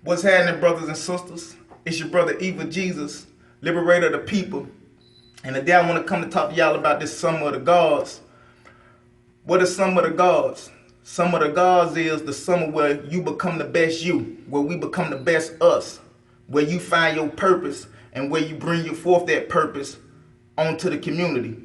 What's happening, brothers and sisters? It's your brother Eva Jesus, liberator of the people. And today I want to come to talk to y'all about this Summer of the Gods. What is Summer of the Gods? Summer of the Gods is the summer where you become the best you, where we become the best us, where you find your purpose and where you bring you forth that purpose onto the community.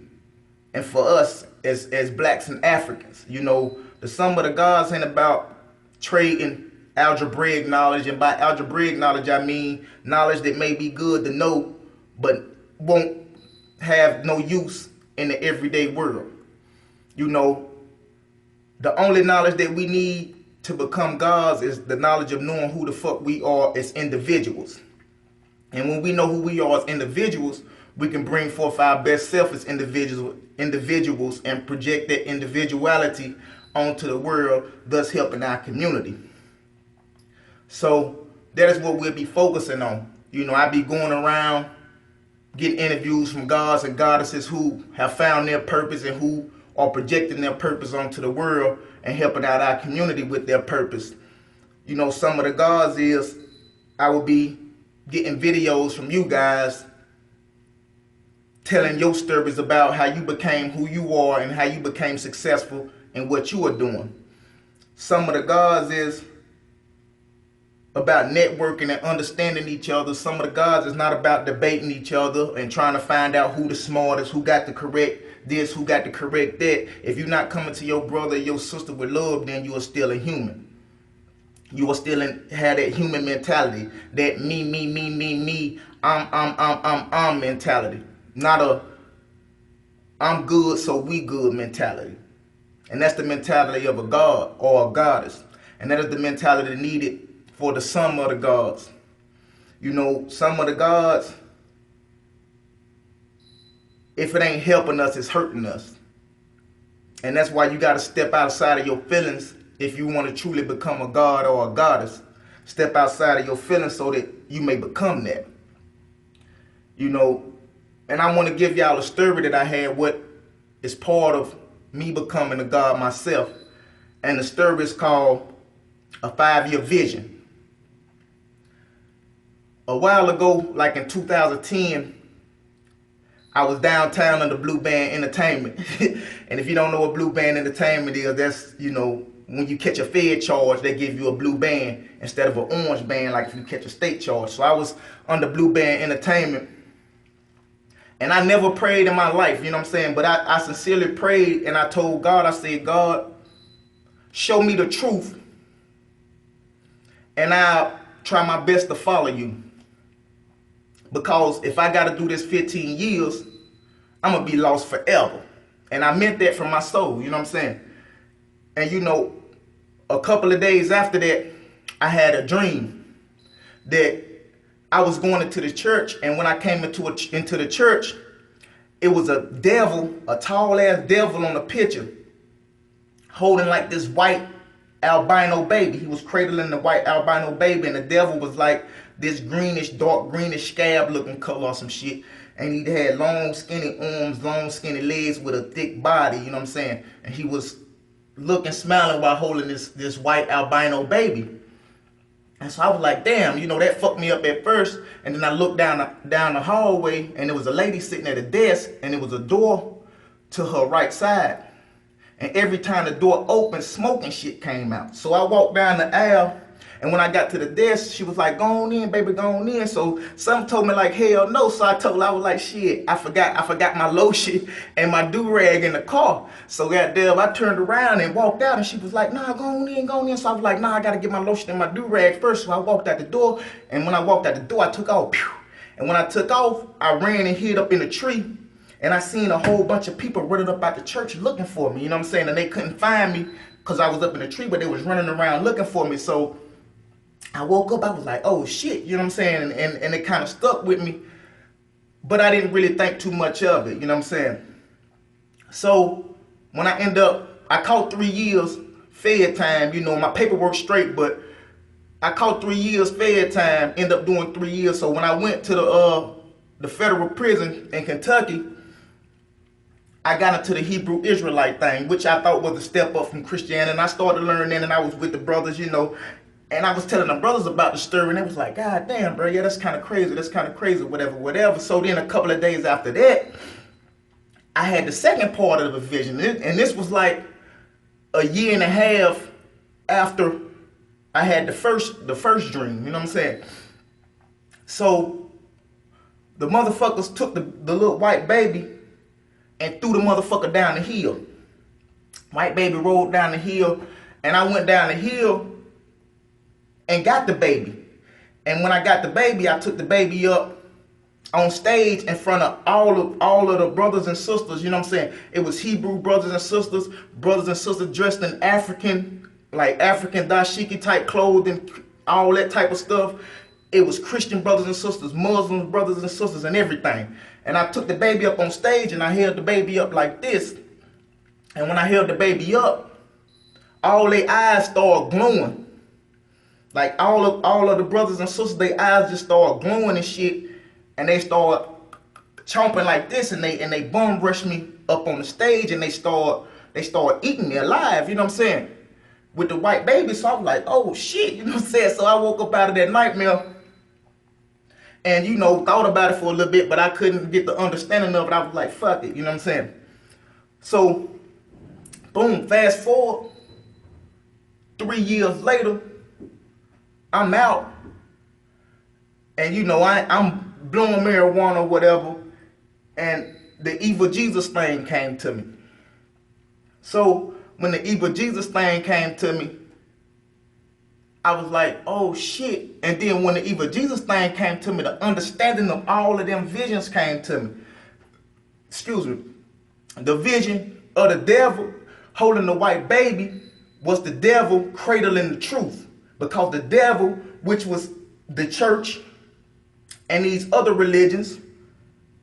And for us as blacks and Africans, the Summer of the Gods ain't about trading algebraic knowledge, and by algebraic knowledge I mean knowledge that may be good to know but won't have no use in the everyday world. The only knowledge that we need to become gods is the knowledge of knowing who the fuck we are as individuals. And when we know who we are as individuals, we can bring forth our best self as individuals and project that individuality onto the world, thus helping our community. So that is what we'll be focusing on. I be going around getting interviews from gods and goddesses who have found their purpose and who are projecting their purpose onto the world and helping out our community with their purpose. Some of the gods is I will be getting videos from you guys telling your stories about how you became who you are and how you became successful in what you are doing. Some of the gods is about networking and understanding each other. Some of the gods is not about debating each other and trying to find out who the smartest, who got the correct this, who got the correct that. If you're not coming to your brother or your sister with love, then you are still a human. You will still have that human mentality, that me, I'm mentality. Not a I'm good so we good mentality. And that's the mentality of a god or a goddess. And that is the mentality needed for the sum of the gods. Some of the gods, if it ain't helping us, it's hurting us. And that's why you got to step outside of your feelings if you want to truly become a god or a goddess. Step outside of your feelings so that you may become that. And I want to give y'all a story that I had, what is part of me becoming a god myself. And the story is called A 5-Year Vision. A while ago, like in 2010, I was downtown in the Blue Band Entertainment. And if you don't know what Blue Band Entertainment is, that's, when you catch a Fed charge, they give you a blue band instead of an orange band like if you catch a state charge. So I was under Blue Band Entertainment. And I never prayed in my life, But I sincerely prayed and I told God, I said, God, show me the truth. And I'll try my best to follow you. Because if I got to do this 15 years, I'm going to be lost forever. And I meant that from my soul, And a couple of days after that, I had a dream that I was going into the church. And when I came into the church, it was a devil, a tall ass devil on the picture, holding like this white albino baby. He was cradling the white albino baby, and the devil was like this greenish, dark greenish scab looking color or some shit. And he had long skinny arms, long skinny legs with a thick body, And he was looking, smiling while holding this white albino baby. And so I was like, damn, that fucked me up at first. And then I looked down the hallway, and there was a lady sitting at a desk, and there was a door to her right side. And every time the door opened, smoke and shit came out. So I walked down the aisle, and when I got to the desk, she was like, go on in, baby, go on in. So some told me like, hell no. So I was like, shit, I forgot my lotion and my do-rag in the car. So goddamn, I turned around and walked out, and she was like, nah, go on in, go on in. So I was like, nah, I gotta get my lotion and my do-rag first. So I walked out the door, and when I walked out the door, I took off. Pew! And when I took off, I ran and hid up in a tree. And I seen a whole bunch of people running up out the church looking for me, And they couldn't find me because I was up in the tree, but they was running around looking for me. So I woke up, I was like, oh shit, And it kind of stuck with me, but I didn't really think too much of it, So when I caught 3 years Fed time, my paperwork straight, but I caught 3 years Fed time, ended up doing 3 years. So when I went to the federal prison in Kentucky, I got into the Hebrew Israelite thing, which I thought was a step up from Christianity. And I started learning, and I was with the brothers, And I was telling the brothers about the story, and they was like, God damn, bro, yeah, that's kind of crazy. That's kind of crazy, whatever, whatever. So then a couple of days after that, I had the second part of the vision. And this was like a year and a half after I had the first dream. You know what I'm saying? So the motherfuckers took the little white baby and threw the motherfucker down the hill. White baby rolled down the hill, and I went down the hill and got the baby. And when I got the baby, I took the baby up on stage in front of all of the brothers and sisters. You know what I'm saying? It was Hebrew brothers and sisters dressed in African, like African dashiki type clothing, all that type of stuff. It was Christian brothers and sisters, Muslim brothers and sisters, and everything. And I took the baby up on stage, and I held the baby up like this. And when I held the baby up, all their eyes started glowing. Like all of the brothers and sisters, their eyes just started glowing and shit. And they started chomping like this, and they bum rushed me up on the stage, and they started eating me alive, you know what I'm saying? With the white baby. So I was like, oh shit, you know what I'm saying? So I woke up out of that nightmare and, you know, thought about it for a little bit, but I couldn't get the understanding of it. I was like, fuck it, you know what I'm saying? So, boom, fast forward, 3 years later, I'm out. And, you know, I'm blowing marijuana or whatever, and the evil Jesus thing came to me. So, when the evil Jesus thing came to me, I was like, oh shit. And then when the evil Jesus thing came to me, the understanding of all of them visions came to me. Excuse me. The vision of the devil holding the white baby was the devil cradling the truth. Because the devil, which was the church and these other religions,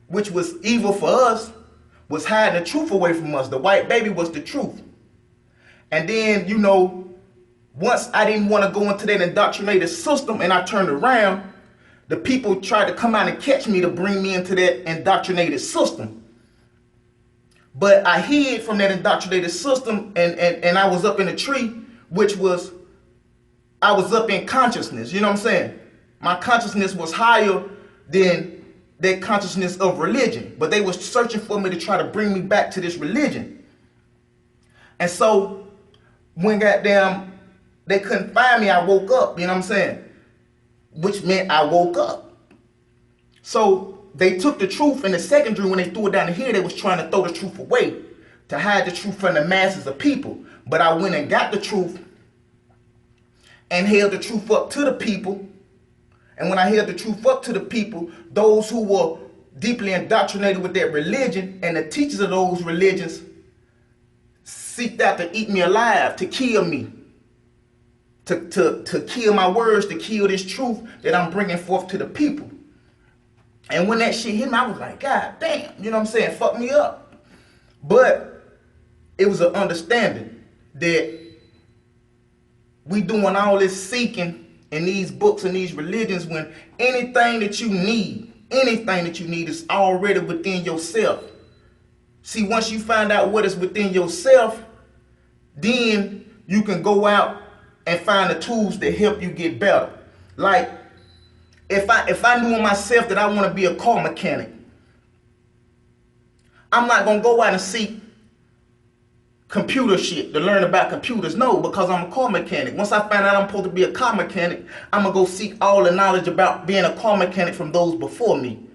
which was evil for us, was hiding the truth away from us. The white baby was the truth. And then, you know, once I didn't want to go into that indoctrinated system and I turned around, the people tried to come out and catch me to bring me into that indoctrinated system. But I hid from that indoctrinated system, and I was up in a tree, which was, I was up in consciousness, you know what I'm saying? My consciousness was higher than that consciousness of religion. But they was searching for me to try to bring me back to this religion. And so when goddamn they couldn't find me, I woke up, you know what I'm saying? Which meant I woke up. So they took the truth in the second dream. When they threw it down the hill, they was trying to throw the truth away, to hide the truth from the masses of people. But I went and got the truth and held the truth up to the people. And when I held the truth up to the people, those who were deeply indoctrinated with that religion and the teachers of those religions seeked out to eat me alive, to kill me, to kill my words, to kill this truth that I'm bringing forth to the people. And when that shit hit me, I was like, God damn, you know what I'm saying? Fuck me up. But it was an understanding that we doing all this seeking in these books and these religions when anything that you need is already within yourself. See, once you find out what is within yourself, then you can go out and find the tools that help you get better. Like, if I knew in myself that I want to be a car mechanic, I'm not going to go out and seek computer shit to learn about computers. No, because I'm a car mechanic. Once I find out I'm supposed to be a car mechanic, I'm going to go seek all the knowledge about being a car mechanic from those before me.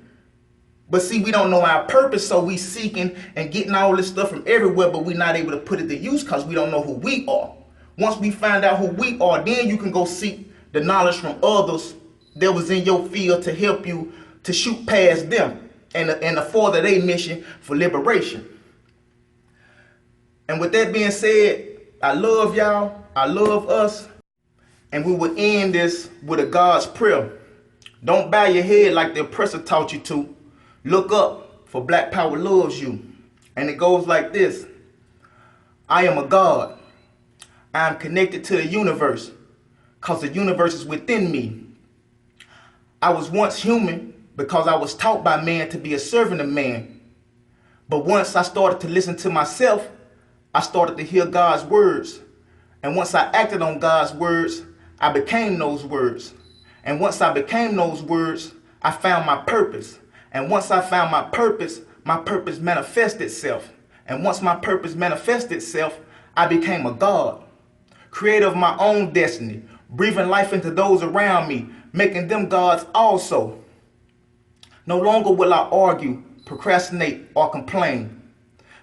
But see, we don't know our purpose, so we seeking and getting all this stuff from everywhere, but we're not able to put it to use because we don't know who we are. Once we find out who we are, then you can go seek the knowledge from others that was in your field to help you to shoot past them and to further their mission for liberation. And with that being said, I love y'all. I love us. And we will end this with a God's prayer. Don't bow your head like the oppressor taught you to. Look up, for Black Power loves you. And it goes like this. I am a God. I am connected to the universe because the universe is within me. I was once human because I was taught by man to be a servant of man. But once I started to listen to myself, I started to hear God's words. And once I acted on God's words, I became those words. And once I became those words, I found my purpose. And once I found my purpose manifested itself. And once my purpose manifested itself, I became a God, creator of my own destiny, breathing life into those around me, making them gods also. No longer will I argue, procrastinate, or complain.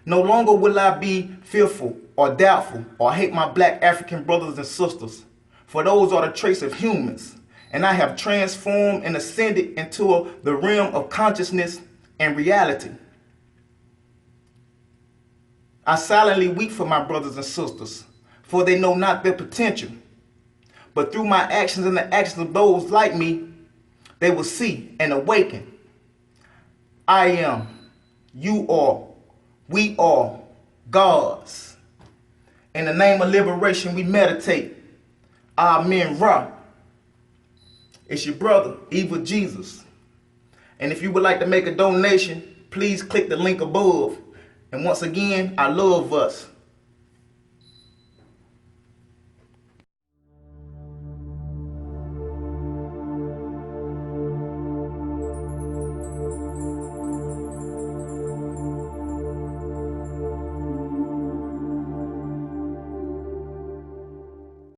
No longer will I be fearful or doubtful or hate my black African brothers and sisters, for those are the traits of humans, and I have transformed and ascended into the realm of consciousness and reality. I silently weep for my brothers and sisters, for they know not their potential. But through my actions and the actions of those like me, they will see and awaken. I am, you are, we are gods. In the name of liberation, we meditate. Amen. Ra. It's your brother, Evil Jesus. And if you would like to make a donation, please click the link above. And once again, I love us.